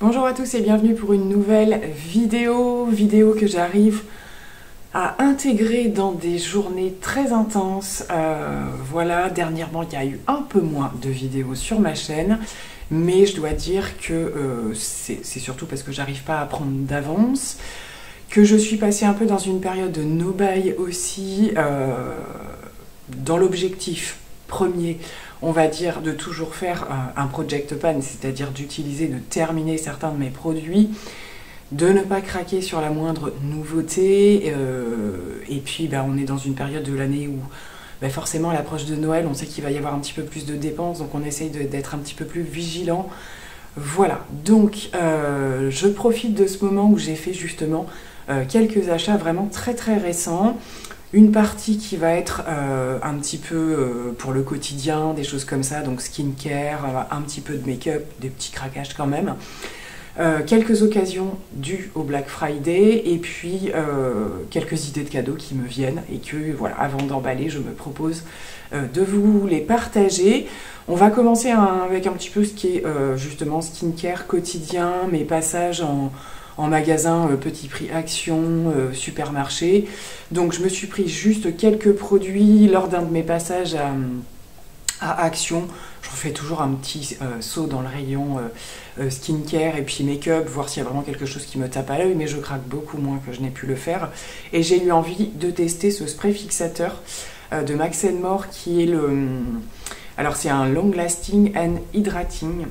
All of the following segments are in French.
Bonjour à tous et bienvenue pour une nouvelle vidéo que j'arrive à intégrer dans des journées très intenses. Voilà, dernièrement il y a eu un peu moins de vidéos sur ma chaîne, mais je dois dire que c'est surtout parce que j'arrive pas à prendre d'avance, que je suis passée un peu dans une période de no-buy aussi, dans l'objectif premier, on va dire, de toujours faire un project pan, c'est-à-dire d'utiliser, de terminer certains de mes produits, de ne pas craquer sur la moindre nouveauté, et puis on est dans une période de l'année où forcément à l'approche de Noël, on sait qu'il va y avoir un petit peu plus de dépenses, donc on essaye d'être un petit peu plus vigilant. Voilà, donc je profite de ce moment où j'ai fait justement quelques achats vraiment très récents. Une partie qui va être un petit peu pour le quotidien, des choses comme ça, donc skincare, un petit peu de make-up, des petits craquages quand même. Quelques occasions dues au Black Friday et puis quelques idées de cadeaux qui me viennent et que voilà, avant d'emballer, je me propose de vous les partager. On va commencer avec un petit peu ce qui est justement skincare quotidien, mes passages en magasin petit prix action, supermarché. Donc je me suis pris juste quelques produits lors d'un de mes passages à action. Je refais toujours un petit saut dans le rayon skincare et puis make-up, voir s'il y a vraiment quelque chose qui me tape à l'œil, mais je craque beaucoup moins que je n'ai pu le faire. Et j'ai eu envie de tester ce spray fixateur de Max & More qui est le... Alors c'est un Long Lasting and Hydrating.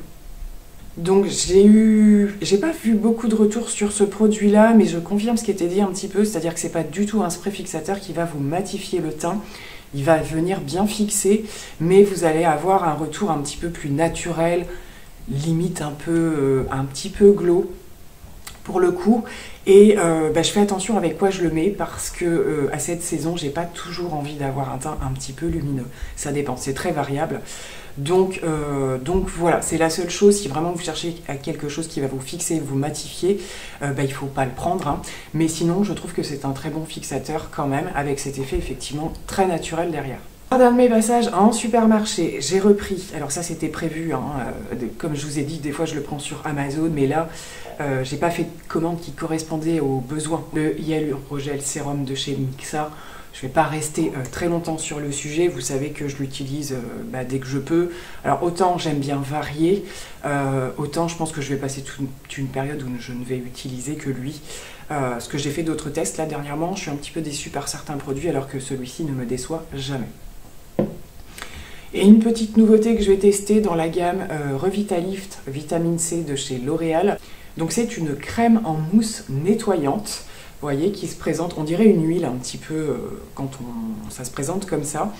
Donc j'ai pas vu beaucoup de retours sur ce produit là, mais je confirme ce qui était dit un petit peu, c'est-à-dire que c'est pas du tout un spray fixateur qui va vous matifier le teint, il va venir bien fixer, mais vous allez avoir un retour un petit peu plus naturel, limite un petit peu glow pour le coup. Et je fais attention avec quoi je le mets parce que à cette saison j'ai pas toujours envie d'avoir un teint un petit peu lumineux, ça dépend, c'est très variable. Donc voilà, c'est la seule chose, si vraiment vous cherchez quelque chose qui va vous fixer, vous matifier, il ne faut pas le prendre, hein. Mais sinon, je trouve que c'est un très bon fixateur quand même, avec cet effet effectivement très naturel derrière. Lors d'un de mes passages en supermarché, j'ai repris, alors ça c'était prévu, hein, comme je vous ai dit, des fois je le prends sur Amazon, mais là, j'ai pas fait de commande qui correspondait aux besoins. Le Hyalurogel Sérum de chez Mixa. Je ne vais pas rester très longtemps sur le sujet, vous savez que je l'utilise dès que je peux. Alors autant j'aime bien varier, autant je pense que je vais passer toute une période où je ne vais utiliser que lui. Parce que j'ai fait d'autres tests là dernièrement, je suis un petit peu déçue par certains produits alors que celui-ci ne me déçoit jamais. Et une petite nouveauté que je vais tester dans la gamme Revitalift Vitamine C de chez L'Oréal. Donc c'est une crème en mousse nettoyante. Vous voyez, qui se présente, on dirait une huile un petit peu quand ça se présente comme ça.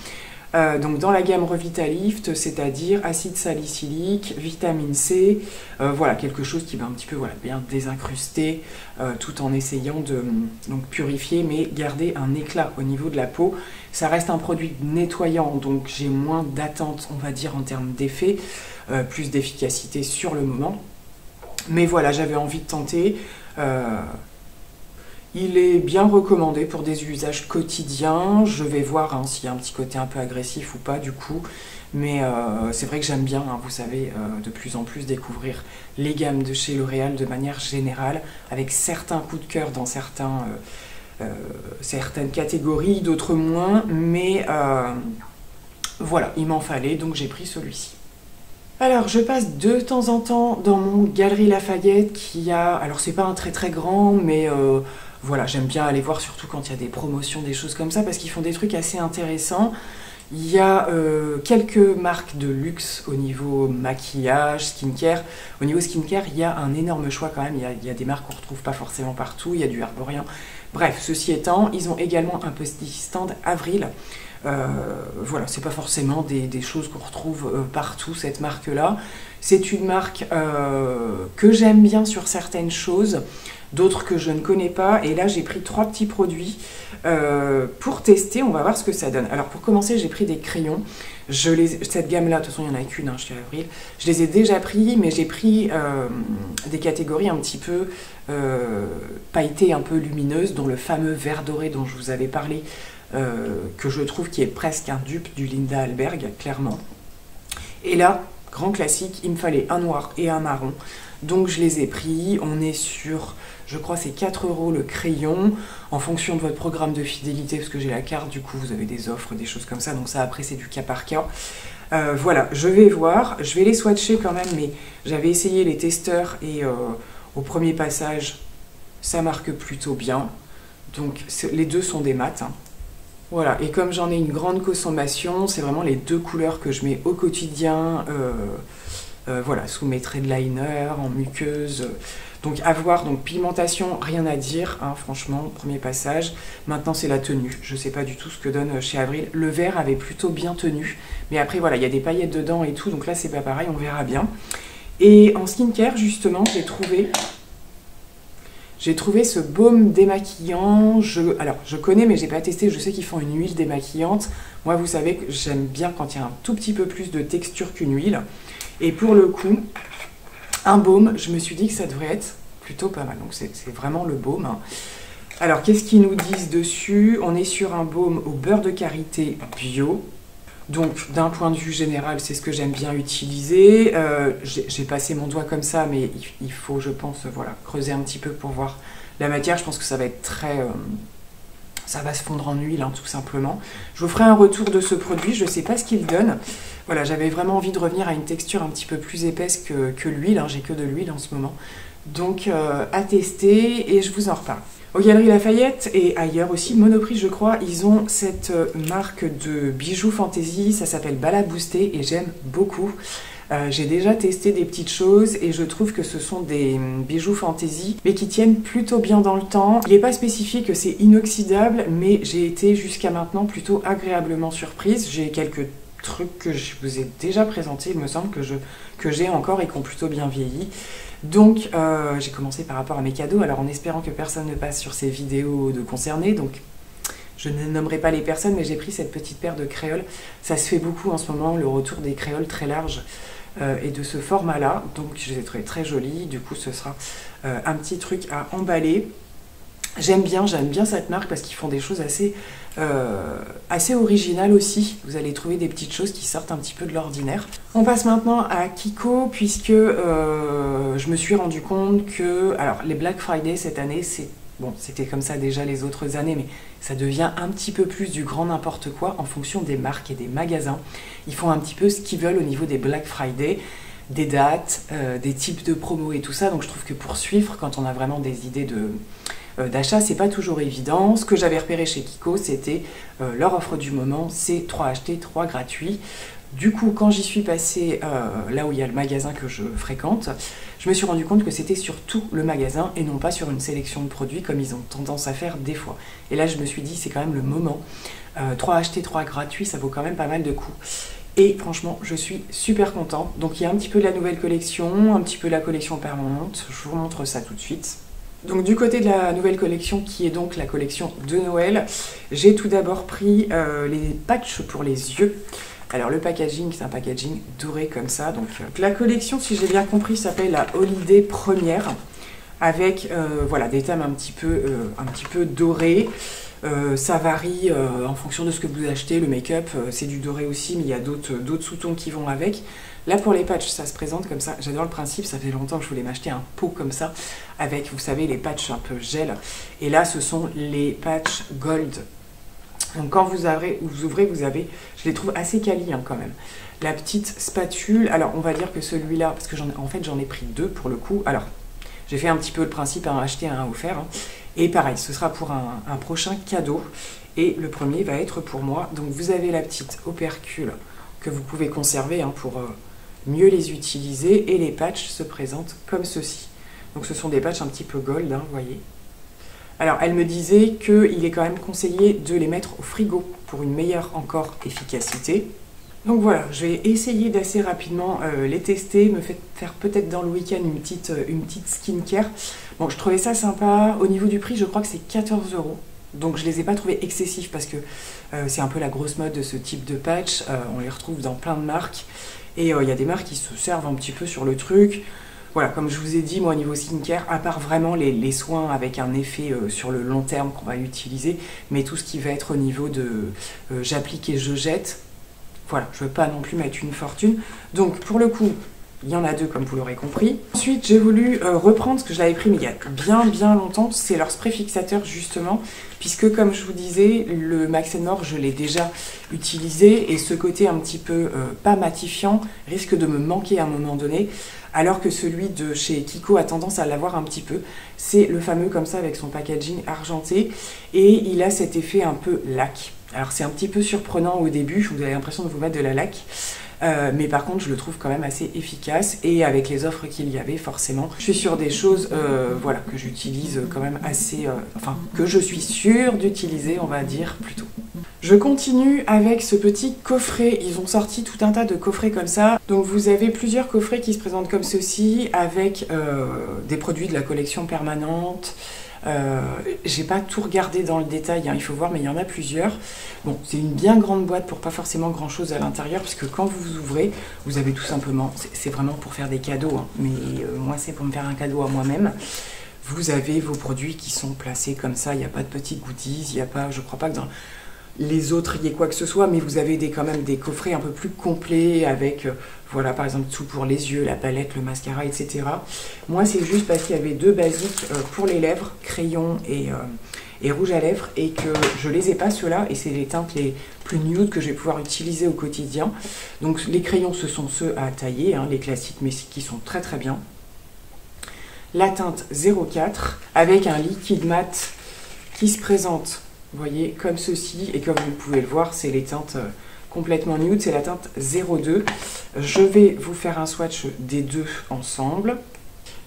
Donc dans la gamme Revitalift, c'est-à-dire acide salicylique, vitamine C, voilà, quelque chose qui va un petit peu bien désincruster, tout en essayant de purifier, mais garder un éclat au niveau de la peau. Ça reste un produit nettoyant, donc j'ai moins d'attente, on va dire, en termes d'effet, plus d'efficacité sur le moment. Mais voilà, j'avais envie de tenter. Il est bien recommandé pour des usages quotidiens. Je vais voir s'il y a un petit côté un peu agressif ou pas du coup. Mais c'est vrai que j'aime bien, vous savez, de plus en plus découvrir les gammes de chez L'Oréal de manière générale, avec certains coups de cœur dans certaines catégories, d'autres moins. Mais voilà, il m'en fallait, donc j'ai pris celui-ci. Alors, je passe de temps en temps dans mon Galeries Lafayette qui a... Alors, c'est pas un très grand, mais... Voilà, j'aime bien aller voir, surtout quand il y a des promotions, des choses comme ça, parce qu'ils font des trucs assez intéressants. Il y a quelques marques de luxe au niveau maquillage, skincare. Au niveau skincare, il y a un énorme choix quand même. Il y a des marques qu'on ne retrouve pas forcément partout. Il y a du Herborian. Bref, ceci étant, ils ont également un petit stand Avril. Voilà, c'est pas forcément des choses qu'on retrouve partout, cette marque-là. C'est une marque que j'aime bien sur certaines choses, d'autres que je ne connais pas. Et là, j'ai pris 3 petits produits pour tester. On va voir ce que ça donne. Alors, pour commencer, j'ai pris des crayons. Cette gamme-là, de toute façon, il y en a qu'une, chez Avril. Je les ai déjà pris, mais j'ai pris des catégories un petit peu pailletées, un peu lumineuses, dont le fameux vert doré dont je vous avais parlé, que je trouve qui est presque un dupe du Linda Alberg, clairement. Et là, grand classique. Il me fallait un noir et un marron. Donc je les ai pris. On est sur, je crois, c'est 4 € le crayon. En fonction de votre programme de fidélité, parce que j'ai la carte, du coup, vous avez des offres, des choses comme ça. Donc ça, après, c'est du cas par cas. Voilà, je vais voir. Je vais les swatcher quand même, mais j'avais essayé les testeurs et au premier passage, ça marque plutôt bien. Donc les deux sont des mats. Hein. Voilà, et comme j'en ai une grande consommation, c'est vraiment les deux couleurs que je mets au quotidien, voilà, sous mes traits de liner, en muqueuse. Donc à voir, donc pigmentation, rien à dire, hein, franchement, premier passage. Maintenant c'est la tenue, je ne sais pas du tout ce que donne chez Avril. Le vert avait plutôt bien tenu, mais après voilà, il y a des paillettes dedans et tout, donc là c'est pas pareil, on verra bien. Et en skincare, justement, j'ai trouvé ce baume démaquillant. Alors, je connais, mais j'ai pas testé. Je sais qu'ils font une huile démaquillante. Moi, vous savez que j'aime bien quand il y a un tout petit peu plus de texture qu'une huile. Et pour le coup, un baume, je me suis dit que ça devrait être plutôt pas mal. Donc, c'est vraiment le baume. Alors, qu'est-ce qu'ils nous disent dessus? On est sur un baume au beurre de karité bio. Donc, d'un point de vue général, c'est ce que j'aime bien utiliser. J'ai passé mon doigt comme ça, mais il faut, je pense, voilà, creuser un petit peu pour voir la matière. Je pense que ça va être très... ça va se fondre en huile, hein, tout simplement. Je vous ferai un retour de ce produit. Je ne sais pas ce qu'il donne. Voilà, j'avais vraiment envie de revenir à une texture un petit peu plus épaisse que l'huile. Hein. J'ai que de l'huile en ce moment. Donc, à tester et je vous en reparle. Aux Galeries Lafayette et ailleurs aussi, Monoprix je crois, ils ont cette marque de bijoux fantasy, ça s'appelle Bala Boosté et j'aime beaucoup. J'ai déjà testé des petites choses et je trouve que ce sont des bijoux fantasy mais qui tiennent plutôt bien dans le temps. Il n'est pas spécifié que c'est inoxydable mais j'ai été jusqu'à maintenant plutôt agréablement surprise. J'ai quelques trucs que je vous ai déjà présentés, il me semble que j'ai encore et qui ont plutôt bien vieilli. Donc j'ai commencé par rapport à mes cadeaux, alors en espérant que personne ne passe sur ces vidéos de concernés, donc je ne nommerai pas les personnes, mais j'ai pris cette petite paire de créoles. Ça se fait beaucoup en ce moment, le retour des créoles très larges et de ce format-là, donc je les ai trouvées très jolies, du coup ce sera un petit truc à emballer. J'aime bien cette marque parce qu'ils font des choses assez originales aussi. Vous allez trouver des petites choses qui sortent un petit peu de l'ordinaire. On passe maintenant à Kiko puisque je me suis rendu compte que... Alors, les Black Friday cette année, bon, c'était comme ça déjà les autres années, mais ça devient un petit peu plus du grand n'importe quoi en fonction des marques et des magasins. Ils font un petit peu ce qu'ils veulent au niveau des Black Friday, des dates, des types de promos et tout ça. Donc, je trouve que pour suivre, quand on a vraiment des idées d'achat, c'est pas toujours évident. Ce que j'avais repéré chez Kiko, c'était leur offre du moment, c'est 3 achetés, 3 gratuits. Du coup, quand j'y suis passée, là où il y a le magasin que je fréquente, je me suis rendu compte que c'était sur tout le magasin et non pas sur une sélection de produits comme ils ont tendance à faire des fois. Et là, je me suis dit, c'est quand même le moment. 3 achetés, 3 gratuits, ça vaut quand même pas mal de coups. Et franchement, je suis super contente. Donc, il y a un petit peu de la nouvelle collection, un petit peu de la collection permanente. Je vous montre ça tout de suite. Donc du côté de la nouvelle collection, qui est donc la collection de Noël, j'ai tout d'abord pris les patchs pour les yeux. Alors le packaging, c'est un packaging doré comme ça. Donc la collection, si j'ai bien compris, s'appelle la Holiday Première, avec voilà, des thèmes un petit peu dorés. Ça varie en fonction de ce que vous achetez. Le make-up, c'est du doré aussi, mais il y a d'autres sous-tons qui vont avec. Là, pour les patchs, ça se présente comme ça. J'adore le principe, ça fait longtemps que je voulais m'acheter un pot comme ça, avec, vous savez, les patchs un peu gel. Et là, ce sont les patchs gold. Donc, quand vous ouvrez, vous avez, je les trouve assez quali hein, quand même. La petite spatule, alors on va dire que celui-là, parce que en fait, j'en ai pris 2 pour le coup. Alors, j'ai fait un petit peu le principe, un acheter, un offert. Hein. Et pareil, ce sera pour un prochain cadeau. Et le premier va être pour moi. Donc, vous avez la petite opercule que vous pouvez conserver hein, pour... mieux les utiliser et les patchs se présentent comme ceci. Donc ce sont des patchs un petit peu gold, hein, vous voyez. Alors elle me disait qu'il est quand même conseillé de les mettre au frigo pour une meilleure encore efficacité. Donc voilà, je vais essayer d'assez rapidement les tester, me faire peut-être dans le week-end une petite skincare. Bon, je trouvais ça sympa. Au niveau du prix, je crois que c'est 14 €. Donc je les ai pas trouvés excessifs parce que c'est un peu la grosse mode de ce type de patch. On les retrouve dans plein de marques. Et il y a des marques qui se servent un petit peu sur le truc. Voilà, comme je vous ai dit, moi au niveau skincare, à part vraiment les soins avec un effet sur le long terme qu'on va utiliser, mais tout ce qui va être au niveau de j'applique et je jette, voilà, je veux pas non plus mettre une fortune. Donc pour le coup, il y en a deux comme vous l'aurez compris. Ensuite, j'ai voulu reprendre ce que je l'avais pris mais il y a bien longtemps, c'est leur spray fixateur justement, puisque comme je vous disais, le Max & More, je l'ai déjà utilisé et ce côté un petit peu pas matifiant risque de me manquer à un moment donné, alors que celui de chez Kiko a tendance à l'avoir un petit peu. C'est le fameux comme ça avec son packaging argenté et il a cet effet un peu lac. Alors c'est un petit peu surprenant au début, vous avez l'impression de vous mettre de la laque. Mais par contre je le trouve quand même assez efficace et avec les offres qu'il y avait forcément je suis sur des choses voilà, que j'utilise quand même assez enfin que je suis sûre d'utiliser on va dire plutôt. Je continue avec ce petit coffret, ils ont sorti tout un tas de coffrets comme ça, donc vous avez plusieurs coffrets qui se présentent comme ceci avec des produits de la collection permanente. J'ai pas tout regardé dans le détail, hein, il faut voir, mais il y en a plusieurs. Bon, c'est une bien grande boîte pour pas forcément grand chose à l'intérieur, puisque quand vous ouvrez, vous avez tout simplement, c'est vraiment pour faire des cadeaux, hein, mais moi c'est pour me faire un cadeau à moi-même. Vous avez vos produits qui sont placés comme ça, il n'y a pas de petits goodies, il n'y a pas, je crois pas que dans les autres il y ait quoi que ce soit, mais vous avez quand même des coffrets un peu plus complets avec, voilà, par exemple tout pour les yeux, la palette, le mascara, etc. Moi c'est juste parce qu'il y avait deux basiques pour les lèvres, crayon et rouge à lèvres, et que je les ai pas ceux-là, et c'est les teintes les plus nude que je vais pouvoir utiliser au quotidien. Donc les crayons ce sont ceux à tailler, hein, les classiques, mais qui sont très bien. La teinte 04 avec un liquide mat qui se présente, vous voyez, comme ceci, et comme vous pouvez le voir, c'est les teintes complètement nude, c'est la teinte 02. Je vais vous faire un swatch des deux ensemble.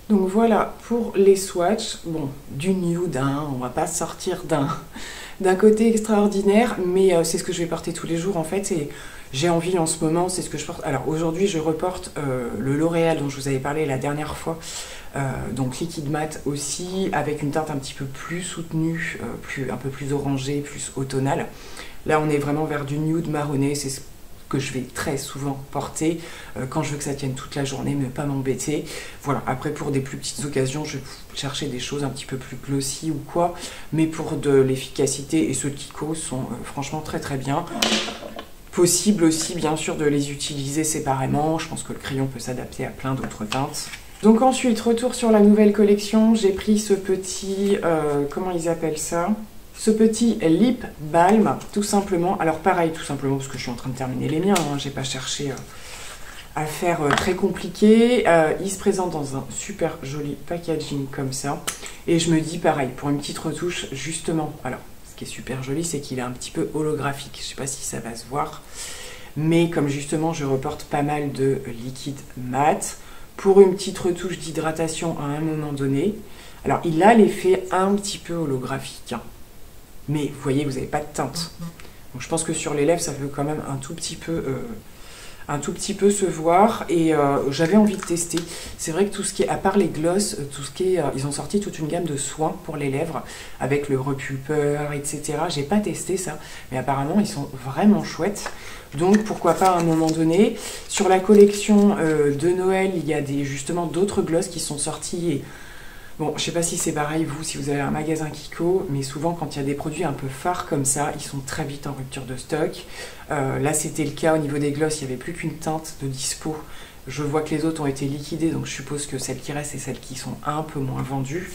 Donc voilà pour les swatchs, bon, du nude, hein, on va pas sortir d'un côté extraordinaire, mais c'est ce que je vais porter tous les jours en fait, et j'ai envie en ce moment, c'est ce que je porte. Alors aujourd'hui je reporte le L'Oréal dont je vous avais parlé la dernière fois, donc liquide mat aussi, avec une teinte un petit peu plus soutenue, un peu plus orangée, plus automnale. Là on est vraiment vers du nude marronné, c'est ce que je vais très souvent porter quand je veux que ça tienne toute la journée, ne pas m'embêter. Voilà, après pour des plus petites occasions, je vais chercher des choses un petit peu plus glossy ou quoi, mais pour de l'efficacité, et ceux de Kiko sont franchement très bien. Possible aussi bien sûr de les utiliser séparément, je pense que le crayon peut s'adapter à plein d'autres teintes. Donc ensuite, retour sur la nouvelle collection, j'ai pris ce petit, comment ils appellent ça ? Ce petit lip balm, tout simplement. Alors pareil, tout simplement parce que je suis en train de terminer les miens, hein, j'ai pas cherché à faire très compliqué. Il se présente dans un super joli packaging comme ça. Et je me dis pareil, pour une petite retouche, justement, alors ce qui est super joli, c'est qu'il est un petit peu holographique. Je sais pas si ça va se voir. Mais comme justement, je reporte pas mal de liquide mat, pour une petite retouche d'hydratation à un moment donné. Alors il a l'effet un petit peu holographique, hein. Mais vous voyez, vous n'avez pas de teinte. Donc je pense que sur les lèvres, ça peut quand même un tout petit peu se voir. Et j'avais envie de tester. C'est vrai que tout ce qui est, à part les gloss, tout ce qui est, ils ont sorti toute une gamme de soins pour les lèvres, avec le repulpeur, etc. J'ai pas testé ça, mais apparemment, ils sont vraiment chouettes. Donc pourquoi pas à un moment donné. Sur la collection de Noël, il y a justement d'autres gloss qui sont sortis. Et bon, je sais pas si c'est pareil, vous, si vous avez un magasin Kiko, mais souvent, quand il y a des produits un peu phares comme ça, ils sont très vite en rupture de stock. Là, c'était le cas au niveau des gloss, il n'y avait plus qu'une teinte de dispo. Je vois que les autres ont été liquidées, donc je suppose que celles qui restent, c'est celles qui sont un peu moins vendues.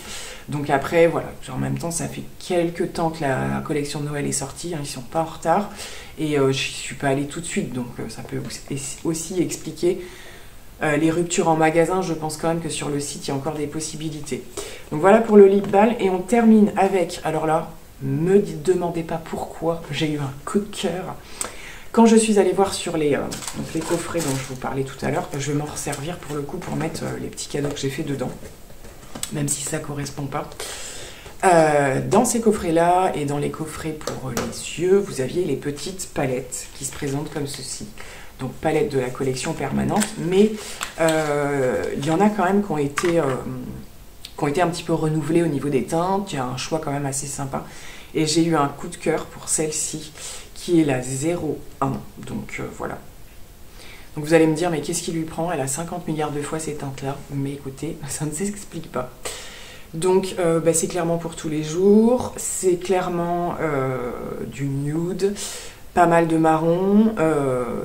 Donc après, voilà, en même temps, ça fait quelques temps que la collection de Noël est sortie, hein, ils ne sont pas en retard. Et je ne suis pas allée tout de suite, donc ça peut aussi expliquer les ruptures en magasin. Je pense quand même que sur le site, il y a encore des possibilités. Donc voilà pour le lip balm. Et on termine avec, alors là, me demandez pas pourquoi, j'ai eu un coup de cœur. Quand je suis allée voir sur les coffrets dont je vous parlais tout à l'heure, je vais m'en resservir pour le coup pour mettre les petits cadeaux que j'ai fait dedans, même si ça ne correspond pas. Dans ces coffrets-là et dans les coffrets pour les yeux, vous aviez les petites palettes qui se présentent comme ceci. Donc palette de la collection permanente, mais il y en a quand même qui ont été un petit peu renouvelées au niveau des teintes. Il y a un choix quand même assez sympa. Et j'ai eu un coup de cœur pour celle-ci, qui est la 01. Donc voilà. Donc vous allez me dire, mais qu'est-ce qui lui prend? Elle a 50 milliards de fois ces teintes-là. Mais écoutez, ça ne s'explique pas. Donc c'est clairement pour tous les jours. C'est clairement du nude. pas mal de marron.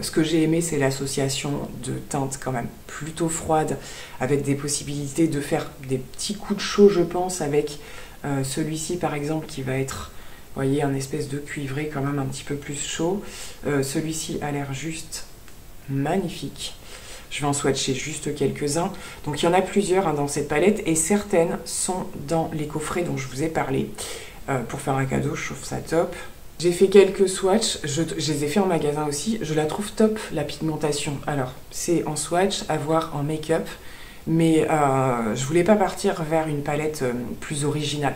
Ce que j'ai aimé, c'est l'association de teintes quand même plutôt froides, avec des possibilités de faire des petits coups de chaud, je pense, avec celui-ci par exemple qui va être, vous voyez, un espèce de cuivré quand même un petit peu plus chaud. Celui-ci a l'air juste magnifique. Je vais en swatcher juste quelques-uns. Donc il y en a plusieurs hein, dans cette palette et certaines sont dans les coffrets dont je vous ai parlé. Pour faire un cadeau, je trouve ça top. J'ai fait quelques swatchs, je les ai fait en magasin aussi. Je la trouve top, la pigmentation. Alors, c'est en swatch, à voir en make-up. Mais je voulais pas partir vers une palette plus originale.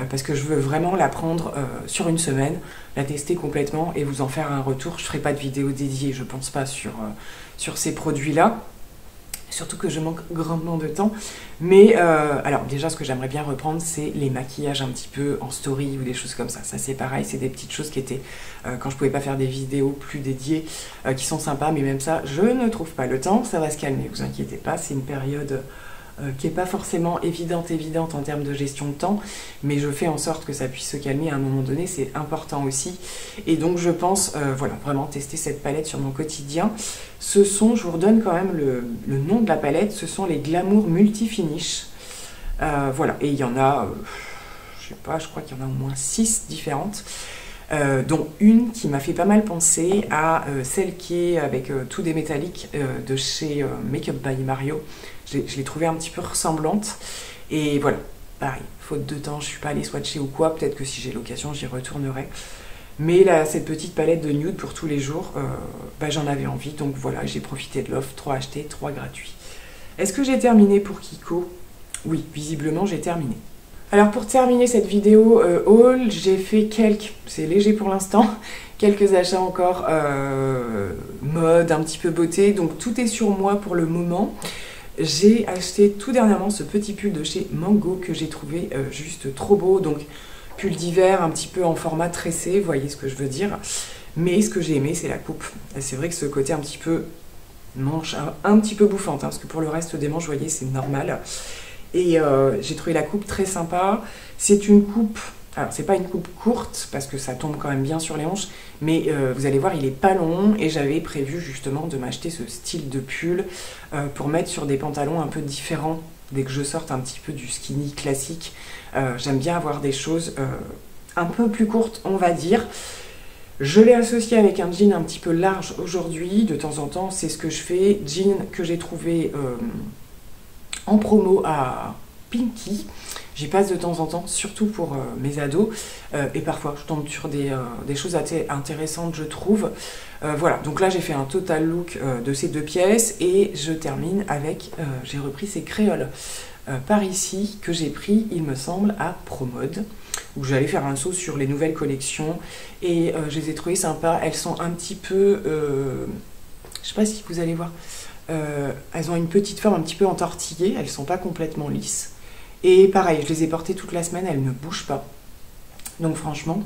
Parce que je veux vraiment la prendre sur une semaine, la tester complètement et vous en faire un retour. Je ferai pas de vidéo dédiée, je pense pas, sur ces produits-là. Surtout que je manque grandement de temps. Mais alors déjà ce que j'aimerais bien reprendre, c'est les maquillages un petit peu en story ou des choses comme ça. Ça c'est pareil, c'est des petites choses qui étaient, quand je pouvais pas faire des vidéos plus dédiées, qui sont sympas. Mais même ça, je ne trouve pas le temps. Ça va se calmer, vous inquiétez pas. C'est une période qui n'est pas forcément évidente en termes de gestion de temps. Mais je fais en sorte que ça puisse se calmer à un moment donné. C'est important aussi. Et donc je pense, voilà, vraiment tester cette palette sur mon quotidien. Ce sont, je vous redonne quand même le nom de la palette, ce sont les Glamour Multi-Finish. Voilà, et il y en a, je sais pas, je crois qu'il y en a au moins 6 différentes. Dont une qui m'a fait pas mal penser à celle qui est avec tout des métalliques de chez Make Up by Mario. Je l'ai trouvée un petit peu ressemblante. Et voilà, pareil, faute de temps, je suis pas allée swatcher ou quoi. Peut-être que si j'ai l'occasion, j'y retournerai. Mais là, cette petite palette de nude pour tous les jours, j'en avais envie. Donc voilà, j'ai profité de l'offre, 3 achetés, 3 gratuits. Est-ce que j'ai terminé pour Kiko? Oui, visiblement j'ai terminé. Alors pour terminer cette vidéo haul, j'ai fait c'est léger pour l'instant, quelques achats encore mode, un petit peu beauté. Donc tout est sur moi pour le moment. J'ai acheté tout dernièrement ce petit pull de chez Mango que j'ai trouvé juste trop beau. Donc pull d'hiver un petit peu en format tressé, vous voyez ce que je veux dire. Mais ce que j'ai aimé, c'est la coupe. C'est vrai que ce côté un petit peu manche, un petit peu bouffante, hein, parce que pour le reste des manches, vous voyez, c'est normal. Et j'ai trouvé la coupe très sympa. C'est une coupe, alors c'est pas une coupe courte, parce que ça tombe quand même bien sur les hanches, mais vous allez voir, il est pas long, et j'avais prévu justement de m'acheter ce style de pull pour mettre sur des pantalons un peu différents, dès que je sorte un petit peu du skinny classique. J'aime bien avoir des choses un peu plus courtes, on va dire. Je l'ai associé avec un jean un petit peu large aujourd'hui, de temps en temps, c'est ce que je fais. Jean que j'ai trouvé en promo à Pinky. J'y passe de temps en temps, surtout pour mes ados. Et parfois, je tombe sur des choses intéressantes, je trouve. Voilà, donc là, j'ai fait un total look de ces 2 pièces. Et je termine avec, j'ai repris ces créoles par ici, que j'ai pris, il me semble, à Promode, où j'allais faire un saut sur les nouvelles collections. Et je les ai trouvées sympas. Elles sont un petit peu... je sais pas si vous allez voir... elles ont une petite forme un petit peu entortillée, elles sont pas complètement lisses. Et pareil, je les ai portées toute la semaine, elles ne bougent pas. Donc franchement,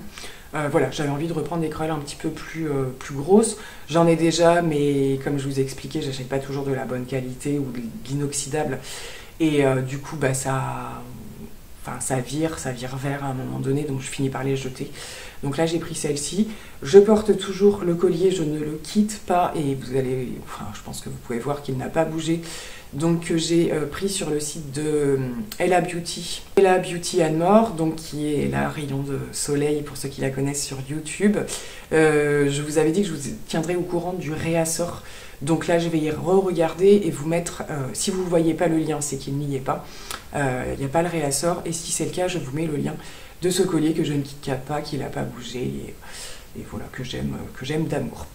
voilà, j'avais envie de reprendre des créoles un petit peu plus grosses. J'en ai déjà, mais comme je vous ai expliqué, j'achète pas toujours de la bonne qualité ou de l'inoxydable. Et du coup, ça vire vert à un moment donné, donc je finis par les jeter. Donc là, j'ai pris celle-ci. Je porte toujours le collier, je ne le quitte pas. Et vous allez, je pense que vous pouvez voir qu'il n'a pas bougé. Donc j'ai pris sur le site de Ella Beauty. Ella Beauty and More, donc qui est la rayon de soleil pour ceux qui la connaissent sur YouTube. Je vous avais dit que je vous tiendrai au courant du réassort. Donc là, je vais y re-regarder et vous mettre, si vous ne voyez pas le lien, c'est qu'il n'y est pas. Il n'y a pas le réassort. Et si c'est le cas, je vous mets le lien de ce collier que je ne quitte pas, qui n'a pas bougé et voilà, que j'aime d'amour.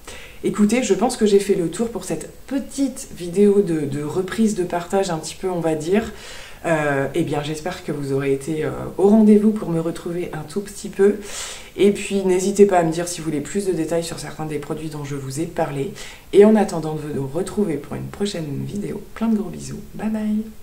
Écoutez, je pense que j'ai fait le tour pour cette petite vidéo de reprise de partage un petit peu, on va dire. Eh bien, j'espère que vous aurez été au rendez-vous pour me retrouver un tout petit peu. Et puis, n'hésitez pas à me dire si vous voulez plus de détails sur certains des produits dont je vous ai parlé. Et en attendant de vous retrouver pour une prochaine vidéo, plein de gros bisous. Bye bye!